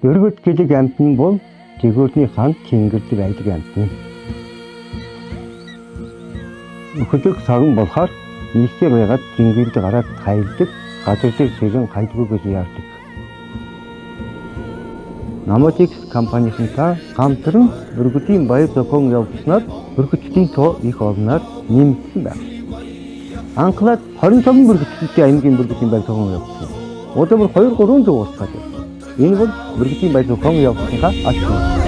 Дөрвөд гэлэг амтан бол жигүүрний ханд чингэлдэг айлг амтан. Өөхөлөг саган болохоор нийслээ байгаад жингэлд гараад хайлдаг, газар дээр цэгэн хайлгүйгээс яардаг. Namotex компанийнхэнтэй хамтран өргөдлийн баяр зохион явуулснаар өргөдлийн тоо их олноор нэмэгдсэн байна. Анхлаад 25 өргөдлийн аймгийн өргөдлийн баяр зохион явуулсан. Одоо бүр 2-300 уусгаад байна. Энэ бол өргөдлийн баяр зохион явуулсангаа ачаа.